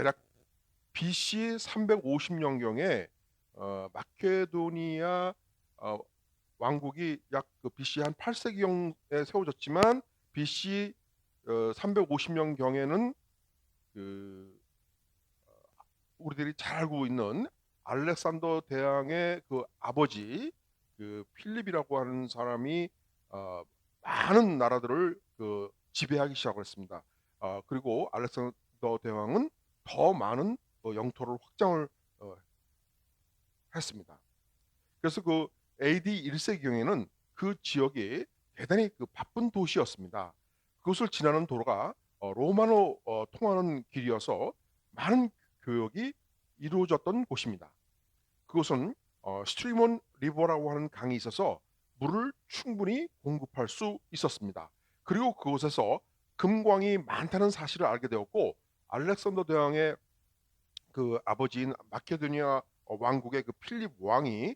대략 BC 350년경에 마케도니아 어 왕국이 약 BC 한 8세기경에 세워졌지만 BC 350년경에는 그 우리들이 잘 알고 있는 알렉산더 대왕의 그 아버지 필립이라고 하는 사람이 어 많은 나라들을 지배하기 시작을 했습니다. 그리고 알렉산더 대왕은 더 많은 영토를 확장을 어 했습니다. 그래서 AD 1세기경에는 그 지역이 대단히 바쁜 도시였습니다. 그것을 지나는 도로가 로마로 통하는 길이어서 많은 교역이 이루어졌던 곳입니다. 그것은 스트리몬 리버라고 하는 강이 있어서 물을 충분히 공급할 수 있었습니다. 그리고 그곳에서 금광이 많다는 사실을 알게 되었고, 알렉산더 대왕의 아버지인 마케도니아 왕국의 필립 왕이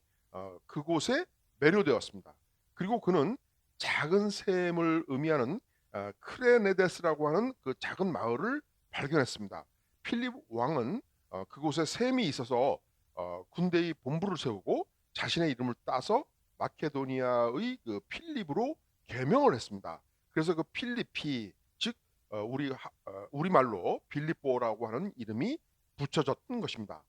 그곳에 매료되었습니다. 그리고 그는 작은 샘을 의미하는 크레네데스라고 하는 작은 마을을 발견했습니다. 필립 왕은 그곳에 샘이 있어서 군대의 본부를 세우고 자신의 이름을 따서 마케도니아의 필립으로 개명을 했습니다. 그래서 필리피, 즉 우리말로 빌립보라고 하는 이름이 붙여졌던 것입니다.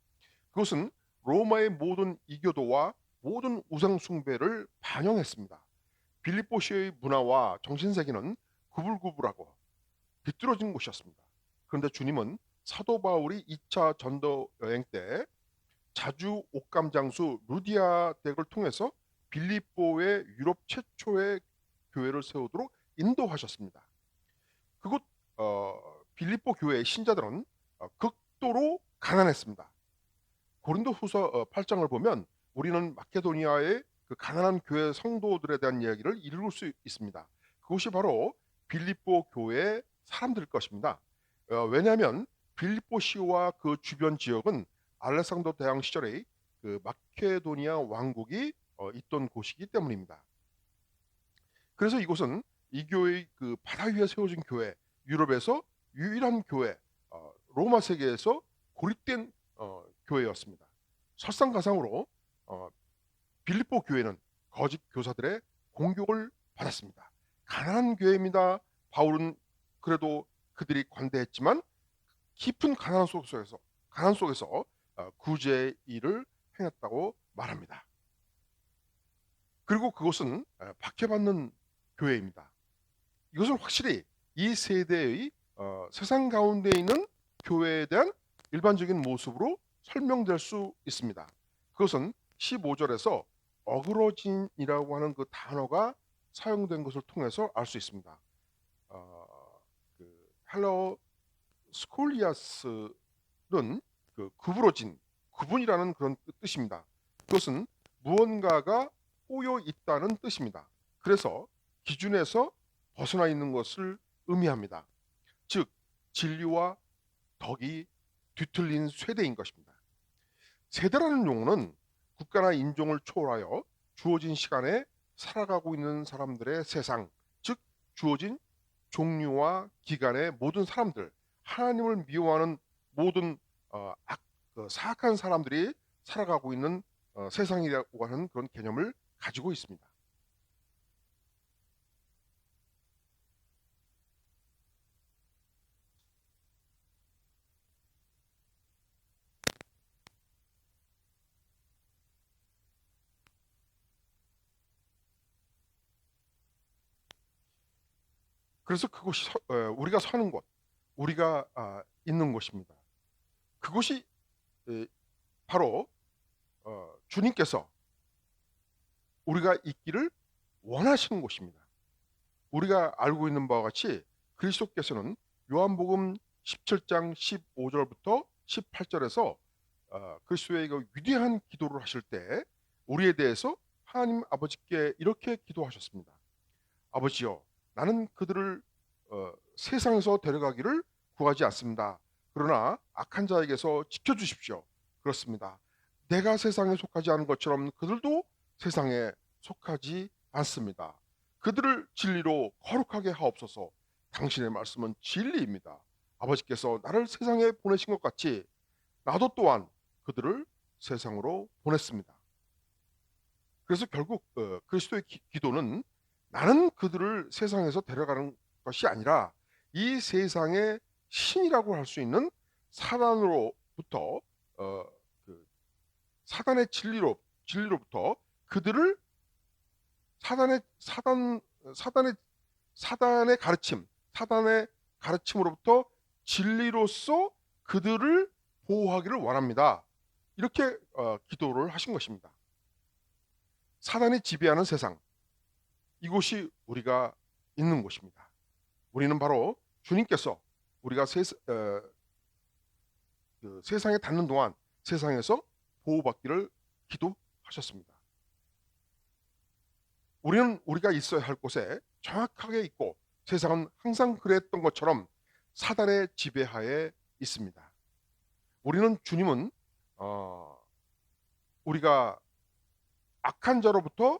그것은 로마의 모든 이교도와 모든 우상 숭배를 반영했습니다. 빌립보시의 문화와 정신세계는 구불구불하고 비뚤어진 곳이었습니다. 그런데 주님은 사도 바울이 2차 전도 여행 때 자주 옥감 장수 루디아 댁을 통해서 빌립보의 유럽 최초의 교회를 세우도록 인도하셨습니다. 그곳 빌립보 교회의 신자들은 극도로 가난했습니다. 고린도후서 8장을 보면 우리는 마케도니아의 가난한 교회 성도들에 대한 이야기를 읽을 수 있습니다. 그것이 바로 빌립보 교회의 사람들일 것입니다. 왜냐하면 빌립보시와 그 주변 지역은 알렉산더 대왕 시절의 마케도니아 왕국이 있던 곳이기 때문입니다. 그래서 이곳은 이 교회의 바다 위에 세워진 교회, 유럽에서 유일한 교회, 로마 세계에서 고립된 교회였습니다. 설상가상으로 빌립보 교회는 거짓 교사들의 공격을 받았습니다. 가난한 교회입니다. 바울은 그래도 그들이 관대했지만 깊은 가난 속에서 구제의 일을 행했다고 말합니다. 그리고 그것은 박해받는 교회입니다. 이것은 확실히 이 세대의 세상 가운데 있는 교회에 대한 일반적인 모습으로 설명될 수 있습니다. 그것은 15절에서 어그러진이라고 하는 그 단어가 사용된 것을 통해서 알 수 있습니다. 헬러 스콜리아스는 구부러진, 구분이라는 그런 뜻입니다. 그것은 무언가가 꼬여 있다는 뜻입니다. 그래서 기준에서 벗어나 있는 것을 의미합니다. 즉 진리와 덕이 뒤틀린 세대인 것입니다. 세대라는 용어는 국가나 인종을 초월하여 주어진 시간에 살아가고 있는 사람들의 세상, 즉 주어진 종류와 기간의 모든 사람들, 하나님을 미워하는 모든 사악한 사람들이 살아가고 있는 세상이라고 하는 그런 개념을 가지고 있습니다. 그래서 그곳이 우리가 사는 곳, 우리가 있는 곳입니다. 그곳이 바로 주님께서 우리가 있기를 원하시는 곳입니다. 우리가 알고 있는 바와 같이 그리스도께서는 요한복음 17장 15절부터 18절에서 그리스도의 위대한 기도를 하실 때 우리에 대해서 하나님 아버지께 이렇게 기도하셨습니다. 아버지여, 나는 그들을 세상에서 데려가기를 구하지 않습니다. 그러나 악한 자에게서 지켜주십시오. 그렇습니다. 내가 세상에 속하지 않은 것처럼 그들도 세상에 속하지 않습니다. 그들을 진리로 거룩하게 하옵소서. 당신의 말씀은 진리입니다. 아버지께서 나를 세상에 보내신 것 같이 나도 또한 그들을 세상으로 보냈습니다. 그래서 결국 그리스도의 기도는 나는 그들을 세상에서 데려가는 것이 아니라 이 세상의 신이라고 할 수 있는 사단으로부터 어, 그 사단의 진리로부터 그들을 사단의 사단의 가르침, 사단의 가르침으로부터 진리로서 그들을 보호하기를 원합니다. 이렇게 기도를 하신 것입니다. 사단이 지배하는 세상, 이곳이 우리가 있는 곳입니다. 우리는 바로 주님께서 우리가 세상에 닿는 동안 세상에서 보호받기를 기도하셨습니다. 우리는 우리가 있어야 할 곳에 정확하게 있고 세상은 항상 그랬던 것처럼 사단의 지배하에 있습니다. 우리는 주님은 우리가 악한 자로부터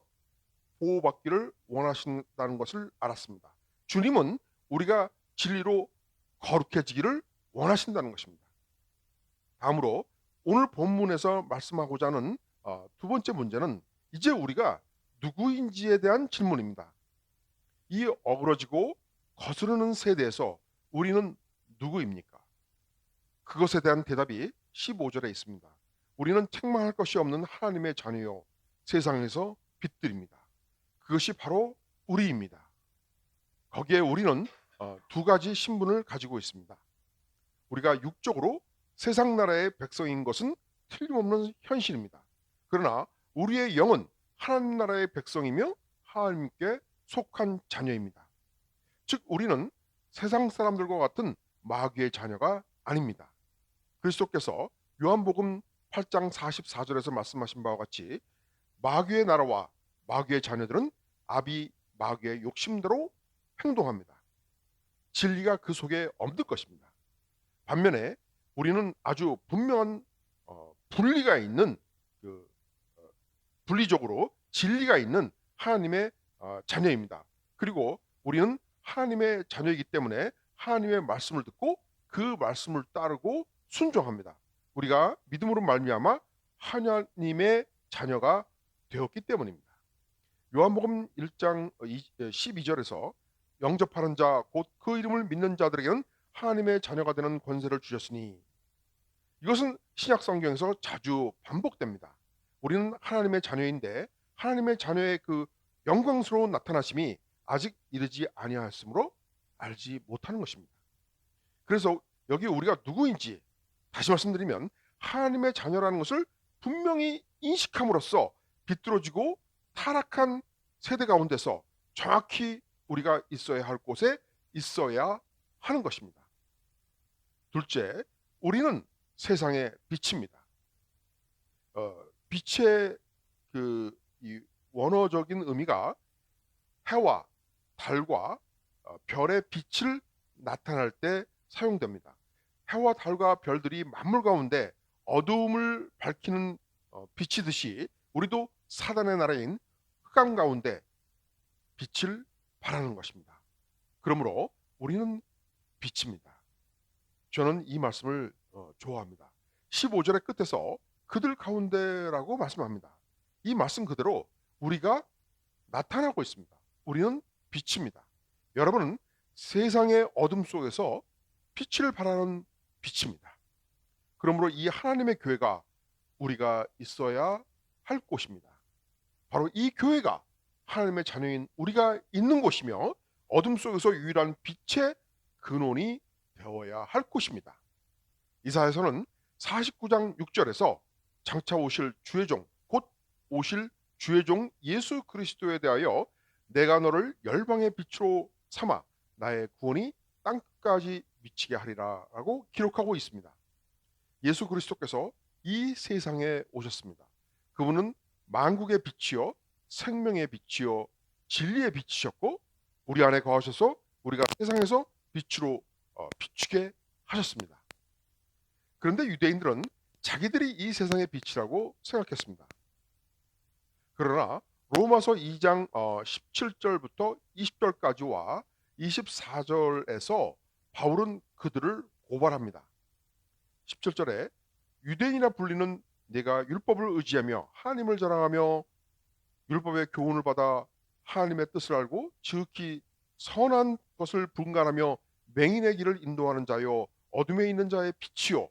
보호받기를 원하신다는 것을 알았습니다. 주님은 우리가 진리로 거룩해지기를 원하신다는 것입니다. 다음으로 오늘 본문에서 말씀하고자 하는 두 번째 문제는 이제 우리가 누구인지에 대한 질문입니다. 이 어그러지고 거스르는 세대에서 우리는 누구입니까? 그것에 대한 대답이 15절에 있습니다. 우리는 책망할 것이 없는 하나님의 자녀요 세상에서 빛들입니다. 그것이 바로 우리입니다. 거기에 우리는 두 가지 신분을 가지고 있습니다. 우리가 육적으로 세상 나라의 백성인 것은 틀림없는 현실입니다. 그러나 우리의 영은 하나님 나라의 백성이며 하나님께 속한 자녀입니다. 즉 우리는 세상 사람들과 같은 마귀의 자녀가 아닙니다. 그리스도께서 요한복음 8장 44절에서 말씀하신 바와 같이 마귀의 나라와 마귀의 자녀들은 아비 마귀의 욕심대로 행동합니다. 진리가 그 속에 없는 것입니다. 반면에 우리는 아주 분명한 분리가 있는 분리적으로 진리가 있는 하나님의 자녀입니다. 그리고 우리는 하나님의 자녀이기 때문에 하나님의 말씀을 듣고 그 말씀을 따르고 순종합니다. 우리가 믿음으로 말미암아 하나님의 자녀가 되었기 때문입니다. 요한복음 1장 12절에서 영접하는 자 곧 그 이름을 믿는 자들에게는 하나님의 자녀가 되는 권세를 주셨으니, 이것은 신약 성경에서 자주 반복됩니다. 우리는 하나님의 자녀인데 하나님의 자녀의 그 영광스러운 나타나심이 아직 이르지 아니하였으므로 알지 못하는 것입니다. 그래서 여기 우리가 누구인지 다시 말씀드리면 하나님의 자녀라는 것을 분명히 인식함으로써 비뚤어지고 타락한 세대 가운데서 정확히 우리가 있어야 할 곳에 있어야 하는 것입니다. 둘째, 우리는 세상의 빛입니다. 빛의 이 원어적인 의미가 해와 달과 별의 빛을 나타날 때 사용됩니다. 해와 달과 별들이 만물 가운데 어두움을 밝히는 빛이듯이 우리도 사단의 나라인 흑암 가운데 빛을 발하는 것입니다. 그러므로 우리는 빛입니다. 저는 이 말씀을 좋아합니다. 15절의 끝에서 그들 가운데라고 말씀합니다. 이 말씀 그대로 우리가 나타나고 있습니다. 우리는 빛입니다. 여러분은 세상의 어둠 속에서 빛을 발하는 빛입니다. 그러므로 이 하나님의 교회가 우리가 있어야 할 곳입니다. 바로 이 교회가 하나님의 자녀인 우리가 있는 곳이며 어둠 속에서 유일한 빛의 근원이 되어야 할 곳입니다. 이사야서는 49장 6절에서 장차 오실 주의 종, 곧 오실 주의 종 예수 그리스도에 대하여 내가 너를 열방의 빛으로 삼아 나의 구원이 땅끝까지 미치게 하리라 라고 기록하고 있습니다. 예수 그리스도께서 이 세상에 오셨습니다. 그분은 만국의 빛이요 생명의 빛이요 진리의 빛이셨고 우리 안에 거하셔서 우리가 세상에서 빛으로 비추게 하셨습니다. 그런데 유대인들은 자기들이 이 세상의 빛이라고 생각했습니다. 그러나 로마서 2장 17절부터 20절까지와 24절에서 바울은 그들을 고발합니다. 17절에 유대인이라 불리는 내가 율법을 의지하며 하나님을 자랑하며 율법의 교훈을 받아 하나님의 뜻을 알고 지극히 선한 것을 분간하며 맹인의 길을 인도하는 자요 어둠에 있는 자의 빛이요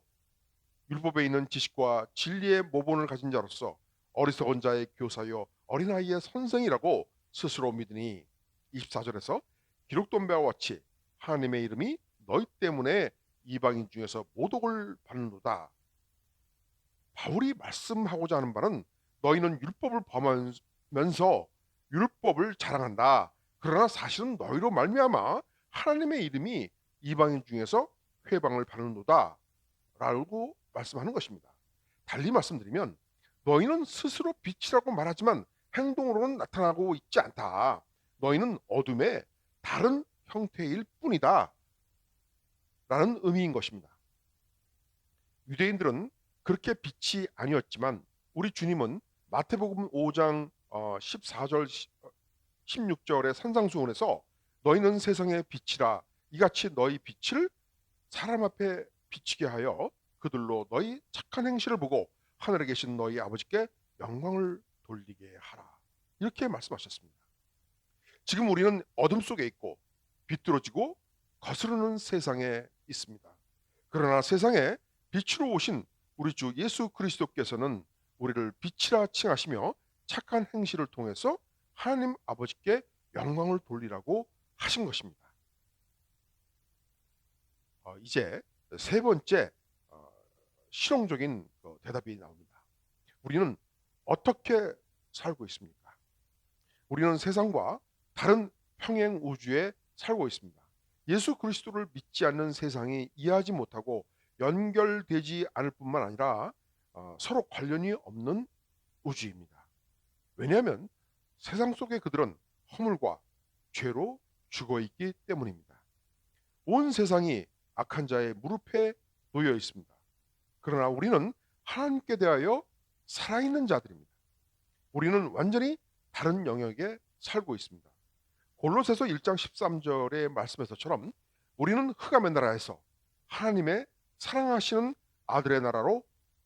율법에 있는 지식과 진리의 모본을 가진 자로서 어리석은 자의 교사요 어린아이의 선생이라고 스스로 믿으니 24절에서 기록된 바와 같이 하나님의 이름이 너희 때문에 이방인 중에서 모독을 받는도다. 바울이 말씀하고자 하는 바는 너희는 율법을 범하면서 율법을 자랑한다. 그러나 사실은 너희로 말미암아 하나님의 이름이 이방인 중에서 회방을 받는도다. 라고 말씀하는 것입니다. 달리 말씀드리면 너희는 스스로 빛이라고 말하지만 행동으로는 나타나고 있지 않다. 너희는 어둠의 다른 형태일 뿐이다. 라는 의미인 것입니다. 유대인들은 그렇게 빛이 아니었지만 우리 주님은 마태복음 5장 14절 16절의 산상수훈에서 너희는 세상의 빛이라 이같이 너희 빛을 사람 앞에 비치게 하여 그들로 너희 착한 행실을 보고 하늘에 계신 너희 아버지께 영광을 돌리게 하라. 이렇게 말씀하셨습니다. 지금 우리는 어둠 속에 있고 비뚤어지고 거스르는 세상에 있습니다. 그러나 세상에 빛으로 오신 우리 주 예수 그리스도께서는 우리를 빛이라 칭하시며 착한 행실을 통해서 하나님 아버지께 영광을 돌리라고 하신 것입니다. 이제 세 번째 실용적인 대답이 나옵니다. 우리는 어떻게 살고 있습니까? 우리는 세상과 다른 평행 우주에 살고 있습니다. 예수 그리스도를 믿지 않는 세상이 이해하지 못하고 연결되지 않을 뿐만 아니라 서로 관련이 없는 우주입니다. 왜냐하면 세상 속의 그들은 허물과 죄로 죽어있기 때문입니다. 온 세상이 악한 자의 무릎에 놓여 있습니다. 그러나 우리는 하나님께 대하여 살아있는 자들입니다. 우리는 완전히 다른 영역에 살고 있습니다. 골로새서 1장 13절의 말씀에서처럼 우리는 흑암의 나라에서 하나님의 사랑하시는 아들의 나라로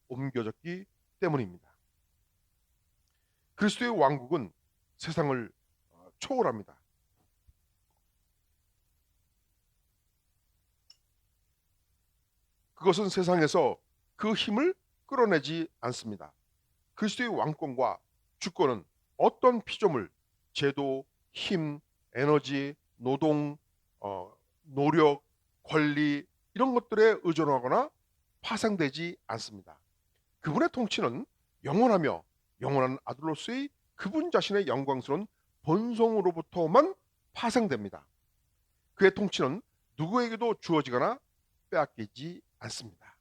옮겨졌기 때문입니다. 그리스도의 왕국은 세상을 초월합니다. 그것은 세상에서 그 힘을 끌어내지 않습니다. 그리스도의 왕권과 주권은 어떤 피조물, 제도, 힘, 에너지, 노동, 노력, 권리 이런 것들에 의존하거나 파생되지 않습니다. 그분의 통치는 영원하며 영원한 아들로서의 그분 자신의 영광스러운 본성으로부터만 파생됩니다. 그의 통치는 누구에게도 주어지거나 빼앗기지 않습니다.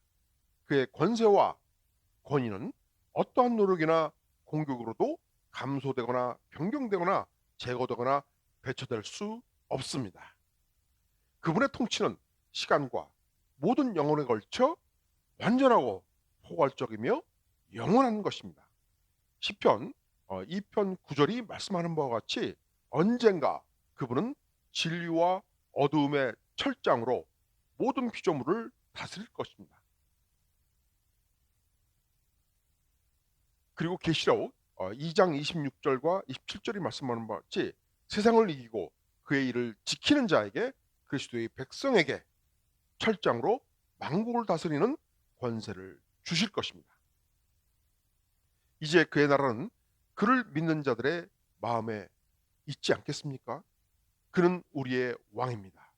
그의 권세와 권위는 어떠한 노력이나 공격으로도 감소되거나 변경되거나 제거되거나 배처될 수 없습니다. 그분의 통치는 시간과 모든 영혼에 걸쳐 완전하고 포괄적이며 영원한 것입니다. 시편 2편 9절이 말씀하는 바와 같이 언젠가 그분은 진리와 어두움의 철장으로 모든 피조물을 다스릴 것입니다. 그리고 계시록 2장 26절과 27절이 말씀하는 바와 같이 세상을 이기고 그의 일을 지키는 자에게 그리스도의 백성에게 철장으로 만국을 다스리는 권세를 주실 것입니다. 이제 그의 나라는 그를 믿는 자들의 마음에 있지 않겠습니까? 그는 우리의 왕입니다.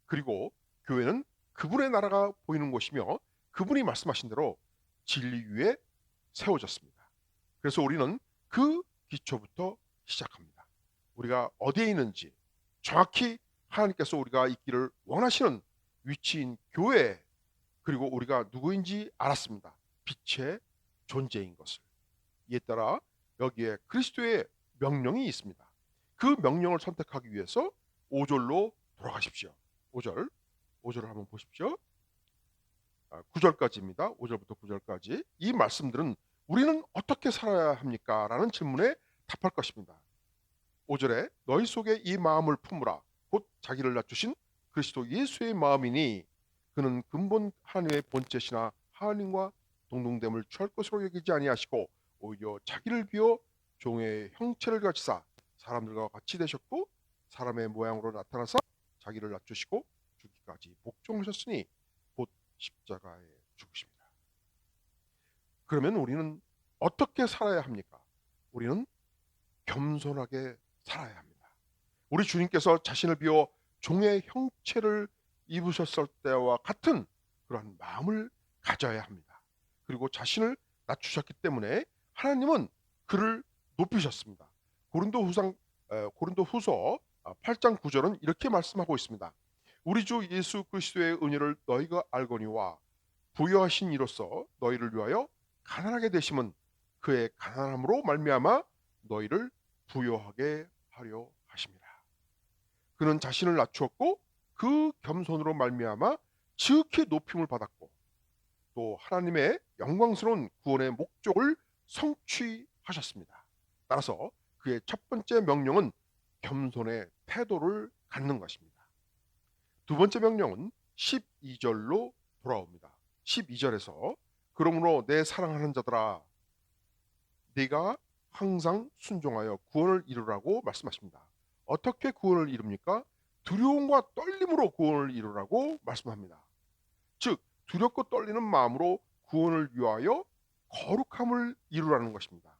그리고 교회는 그분의 나라가 보이는 곳이며 그분이 말씀하신 대로 진리 위에 세워졌습니다. 그래서 우리는 그 기초부터 시작합니다. 우리가 어디에 있는지 정확히 하나님께서 우리가 있기를 원하시는 위치인 교회 그리고 우리가 누구인지 알았습니다. 빛의 존재인 것을. 이에 따라 여기에 그리스도의 명령이 있습니다. 그 명령을 선택하기 위해서 5절로 돌아가십시오. 5절을 한번 보십시오. 9절까지입니다. 5절부터 9절까지. 이 말씀들은 우리는 어떻게 살아야 합니까? 라는 질문에 답할 것입니다. 5절에 너희 속에 이 마음을 품으라. 곧 자기를 낮추신 그리스도 예수의 마음이니 그는 근본 하나님의 본체시나 하나님과 동등됨을 취할 것으로 여기지 아니하시고 오히려 자기를 비워 종의 형체를 가지사 사람들과 같이 되셨고 사람의 모양으로 나타나사 자기를 낮추시고 죽기까지 복종하셨으니 곧 십자가에 죽으십니다. 그러면 우리는 어떻게 살아야 합니까? 우리는 겸손하게 살아야 합니다. 우리 주님께서 자신을 비워 종의 형체를 입으셨을 때와 같은 그러한 마음을 가져야 합니다. 그리고 자신을 낮추셨기 때문에 하나님은 그를 높이셨습니다. 고린도후서 8장 9절은 이렇게 말씀하고 있습니다. 우리 주 예수 그리스도의 은혜를 너희가 알거니와 부여하신 이로써 너희를 위하여 가난하게 되심은 그의 가난함으로 말미암아 너희를 부여하게 하려 하심이라. 그는 자신을 낮추었고 그 겸손으로 말미암아 지극히 높임을 받았고 또 하나님의 영광스러운 구원의 목적을 성취하셨습니다. 따라서 그의 첫 번째 명령은 겸손의 태도를 갖는 것입니다. 두 번째 명령은 12절로 돌아옵니다. 12절에서 그러므로 내 사랑하는 자들아 네가 항상 순종하여 구원을 이루라고 말씀하십니다. 어떻게 구원을 이룹니까? 두려움과 떨림으로 구원을 이루라고 말씀합니다. 즉 두렵고 떨리는 마음으로 구원을 위하여 거룩함을 이루라는 것입니다.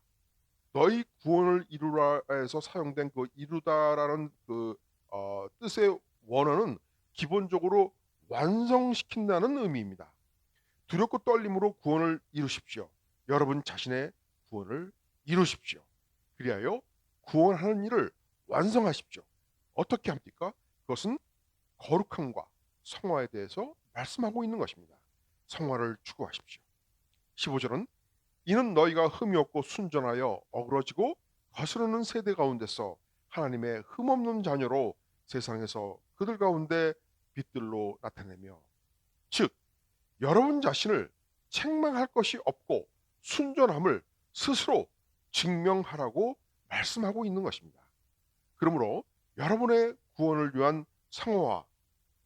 너희 구원을 이루라에서 사용된 그 이루다라는 뜻의 원어는 기본적으로 완성시킨다는 의미입니다. 두렵고 떨림으로 구원을 이루십시오. 여러분 자신의 구원을 이루십시오. 그리하여 구원하는 일을 완성하십시오. 어떻게 합니까? 그것은 거룩함과 성화에 대해서 말씀하고 있는 것입니다. 성화를 추구하십시오. 15절은 이는 너희가 흠이 없고 순전하여 어그러지고 거스르는 세대 가운데서 하나님의 흠없는 자녀로 세상에서 그들 가운데 빛들로 나타내며 즉 여러분 자신을 책망할 것이 없고 순전함을 스스로 증명하라고 말씀하고 있는 것입니다. 그러므로 여러분의 구원을 위한 성화와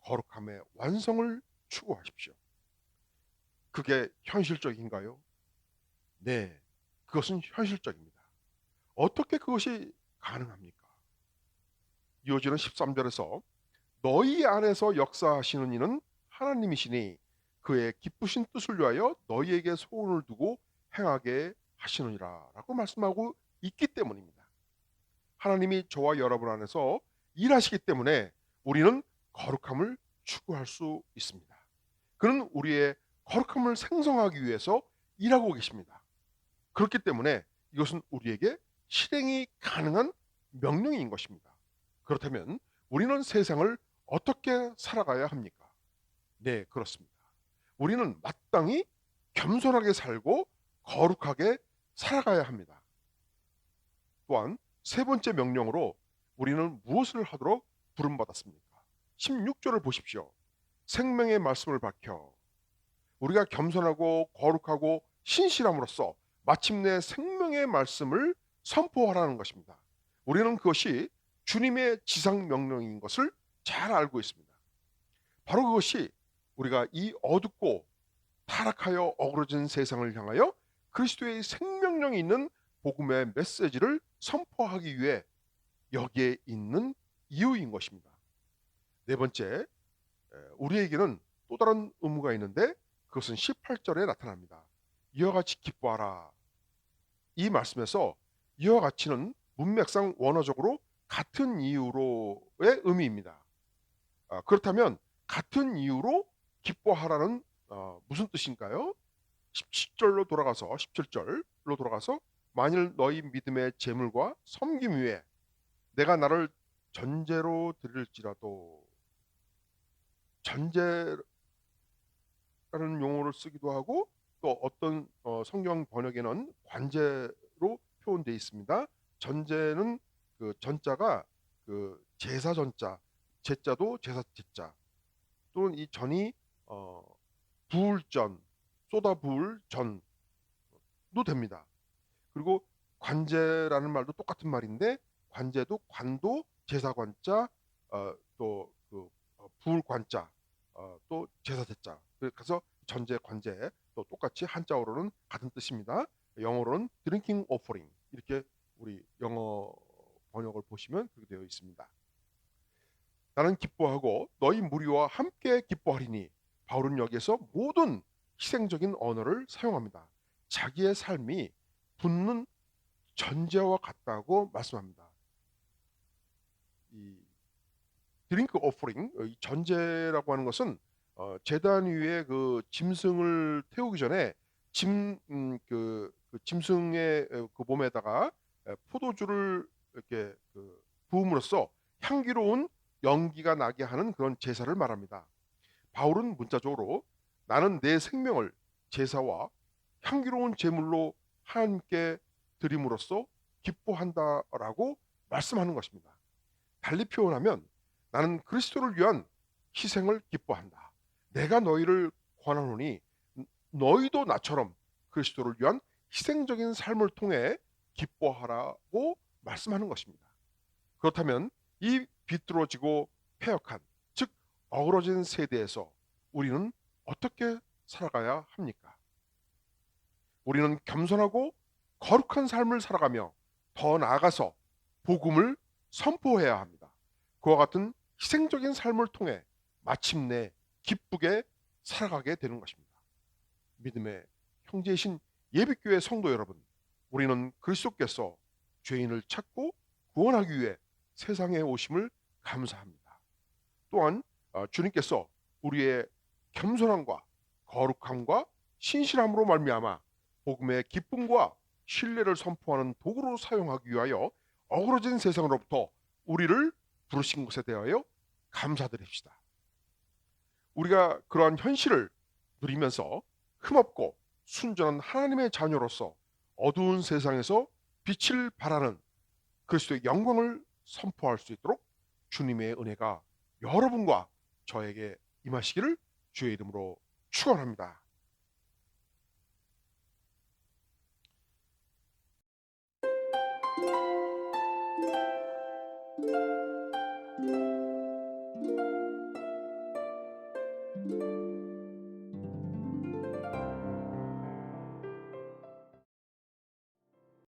거룩함의 완성을 추구하십시오. 그게 현실적인가요? 네, 그것은 현실적입니다. 어떻게 그것이 가능합니까? 이어지는 13절에서 너희 안에서 역사하시는 이는 하나님이시니 그의 기쁘신 뜻을 위하여 너희에게 소원을 두고 행하게 하시느니라 라고 말씀하고 있기 때문입니다. 하나님이 저와 여러분 안에서 일하시기 때문에 우리는 거룩함을 추구할 수 있습니다. 그는 우리의 거룩함을 생성하기 위해서 일하고 계십니다. 그렇기 때문에 이것은 우리에게 실행이 가능한 명령인 것입니다. 그렇다면 우리는 세상을 어떻게 살아가야 합니까? 네, 그렇습니다. 우리는 마땅히 겸손하게 살고 거룩하게 살아가야 합니다. 또한 세 번째 명령으로 우리는 무엇을 하도록 부름받았습니까? 16절을 보십시오. 생명의 말씀을 밝혀 우리가 겸손하고 거룩하고 신실함으로써 마침내 생명의 말씀을 선포하라는 것입니다. 우리는 그것이 주님의 지상 명령인 것을 잘 알고 있습니다. 바로 그것이 우리가 이 어둡고 타락하여 어그러진 세상을 향하여 그리스도의 생명력이 있는 복음의 메시지를 선포하기 위해 여기에 있는 이유인 것입니다. 네 번째, 우리에게는 또 다른 의무가 있는데 그것은 18절에 나타납니다. 이와 같이 기뻐하라. 이 말씀에서 이와 같이는 문맥상 원어적으로 같은 이유로의 의미입니다. 그렇다면 같은 이유로 기뻐하라는 무슨 뜻인가요? 17절로 돌아가서 17절로 돌아가서 만일 너희 믿음의 재물과 섬김 위에 내가 나를 전제로 드릴지라도 전제라는 용어를 쓰기도 하고 또 어떤 성경 번역에는 관제로 표현되어 있습니다. 전제는 그 전자가 그 제사 전자, 제자도 제사 제자 또는 이 전이 부을 전, 쏟아 부을 전도 됩니다. 그리고 관제라는 말도 똑같은 말인데 관제도 관도 제사 관자 또 그 부을 관자 또 제사대자. 그래서 전제, 관제 또 똑같이 한자어로는 같은 뜻입니다. 영어로는 드링킹 오퍼링 이렇게 우리 영어 번역을 보시면 그렇게 되어 있습니다. 나는 기뻐하고 너희 무리와 함께 기뻐하리니 바울은 여기에서 모든 희생적인 언어를 사용합니다. 자기의 삶이 붙는 전제와 같다고 말씀합니다. 이 드링크 오퍼링, 이 전제라고 하는 것은 제단 위에 그 짐승을 태우기 전에 그 짐승의 그 몸에다가 포도주를 이렇게 부음으로써 향기로운 연기가 나게 하는 그런 제사를 말합니다. 바울은 문자적으로 나는 내 생명을 제사와 향기로운 제물로 하나님께 드림으로써 기뻐한다라고 말씀하는 것입니다. 달리 표현하면 나는 그리스도를 위한 희생을 기뻐한다. 내가 너희를 권하노니 너희도 나처럼 그리스도를 위한 희생적인 삶을 통해 기뻐하라고 말씀하는 것입니다. 그렇다면 이 비뚤어지고 패역한, 즉 어그러진 세대에서 우리는 어떻게 살아가야 합니까? 우리는 겸손하고 거룩한 삶을 살아가며 더 나아가서 복음을 선포해야 합니다. 그와 같은 희생적인 삶을 통해 마침내 기쁘게 살아가게 되는 것입니다. 믿음의 형제이신 예비교회 성도 여러분, 우리는 그리스도께서 죄인을 찾고 구원하기 위해 세상에 오심을 감사합니다. 또한 주님께서 우리의 겸손함과 거룩함과 신실함으로 말미암아 복음의 기쁨과 신뢰를 선포하는 도구로 사용하기 위하여 어그러진 세상으로부터 우리를 부르신 것에 대하여 감사드립시다. 우리가 그러한 현실을 누리면서 흠없고 순전한 하나님의 자녀로서 어두운 세상에서 빛을 발하는 그리스도의 영광을 선포할 수 있도록 주님의 은혜가 여러분과 저에게 임하시기를 주의 이름으로 축원합니다.